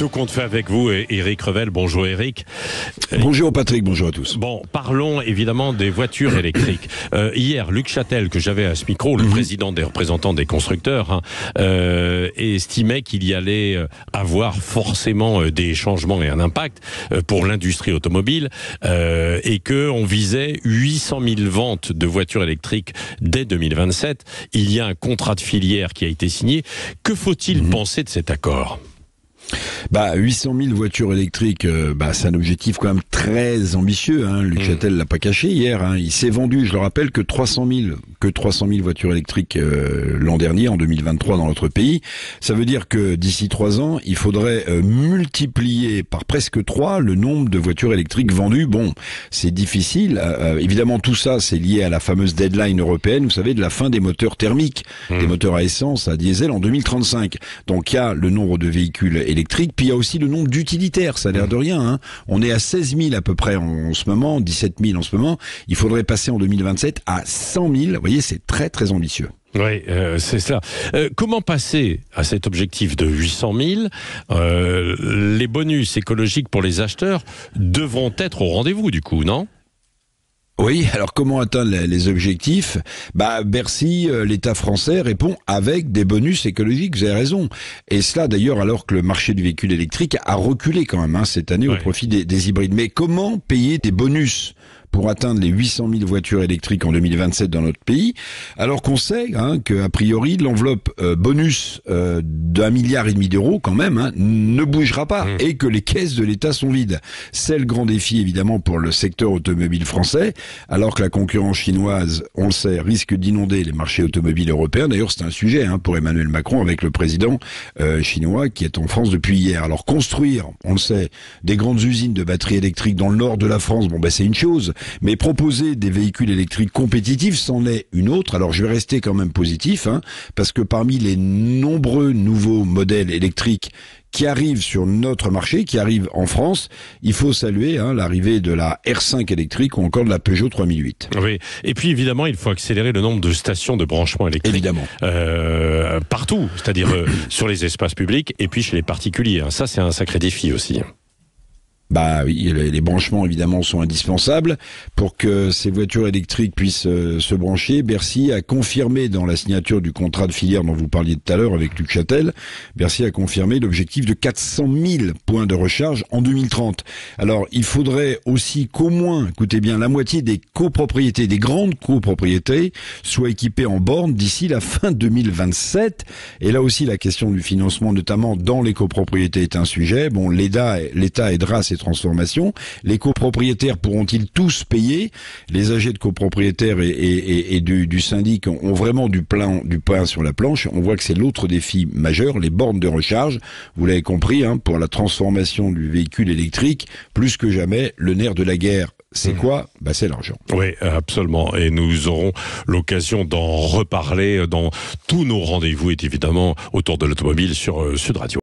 Tout compte fait avec vous, Éric Revel. Bonjour Éric. Bonjour Patrick, bonjour à tous. Bon, parlons évidemment des voitures électriques. Hier, Luc Châtel, que j'avais à ce micro, le président des représentants des constructeurs, estimait qu'il y allait avoir forcément des changements et un impact pour l'industrie automobile et qu'on visait 800 000 ventes de voitures électriques dès 2027. Il y a un contrat de filière qui a été signé. Que faut-il penser de cet accord ? 800 000 voitures électriques, c'est un objectif quand même très ambitieux. Luc Châtel l'a pas caché hier. Il s'est vendu, je le rappelle, que 300 000 voitures électriques l'an dernier, en 2023, dans notre pays. Ça veut dire que d'ici 3 ans, il faudrait multiplier par presque 3 le nombre de voitures électriques vendues. Bon, c'est difficile. Évidemment, tout ça, c'est lié à la fameuse deadline européenne, vous savez, de la fin des moteurs thermiques, des moteurs à essence, à diesel en 2035. Donc, il y a le nombre de véhicules électriques, puis il y a aussi le nombre d'utilitaires, ça a l'air de rien. On est à 16 000 à peu près en ce moment, 17 000 en ce moment. Il faudrait passer en 2027 à 100 000. Vous voyez, c'est très très ambitieux. Oui, c'est ça. Comment passer à cet objectif de 800 000 Les bonus écologiques pour les acheteurs devront être au rendez-vous du coup, non ? Oui, alors comment atteindre les objectifs ? Bercy, l'État français répond avec des bonus écologiques, vous avez raison. Et cela d'ailleurs alors que le marché du véhicule électrique a reculé quand même cette année au profit des hybrides. Mais comment payer des bonus pour atteindre les 800 000 voitures électriques en 2027 dans notre pays, alors qu'on sait qu'a priori l'enveloppe bonus d'1,5 milliard d'euros quand même ne bougera pas et que les caisses de l'État sont vides. C'est le grand défi évidemment pour le secteur automobile français, alors que la concurrence chinoise, on le sait, risque d'inonder les marchés automobiles européens. D'ailleurs, c'est un sujet pour Emmanuel Macron avec le président chinois qui est en France depuis hier. Alors construire, on le sait, des grandes usines de batteries électriques dans le nord de la France, c'est une chose. Mais proposer des véhicules électriques compétitifs, c'en est une autre. Alors je vais rester quand même positif, parce que parmi les nombreux nouveaux modèles électriques qui arrivent sur notre marché, qui arrivent en France, il faut saluer l'arrivée de la R5 électrique ou encore de la Peugeot 3008. Oui, et puis évidemment, il faut accélérer le nombre de stations de branchement électrique. Évidemment. Partout, c'est-à-dire sur les espaces publics et puis chez les particuliers. Ça, c'est un sacré défi aussi. Oui, les branchements évidemment sont indispensables pour que ces voitures électriques puissent se brancher. Bercy a confirmé dans la signature du contrat de filière dont vous parliez tout à l'heure avec Luc Châtel, Bercy a confirmé l'objectif de 400 000 points de recharge en 2030. Alors, il faudrait aussi qu'au moins, écoutez bien, la moitié des copropriétés, des grandes copropriétés, soient équipées en bornes d'ici la fin 2027. Et là aussi, la question du financement, notamment dans les copropriétés, est un sujet. Bon, l'État aidera ces transformations. Les copropriétaires pourront-ils tous payer ? Les AG de copropriétaires et du syndic ont vraiment du pain sur la planche. On voit que c'est l'autre défi majeur, les bornes de recharge. Vous l'avez compris, pour la transformation du véhicule électrique, plus que jamais, le nerf de la guerre. C'est quoi ? C'est l'argent. Oui, absolument. Et nous aurons l'occasion d'en reparler dans tous nos rendez-vous et évidemment autour de l'automobile sur Sud Radio.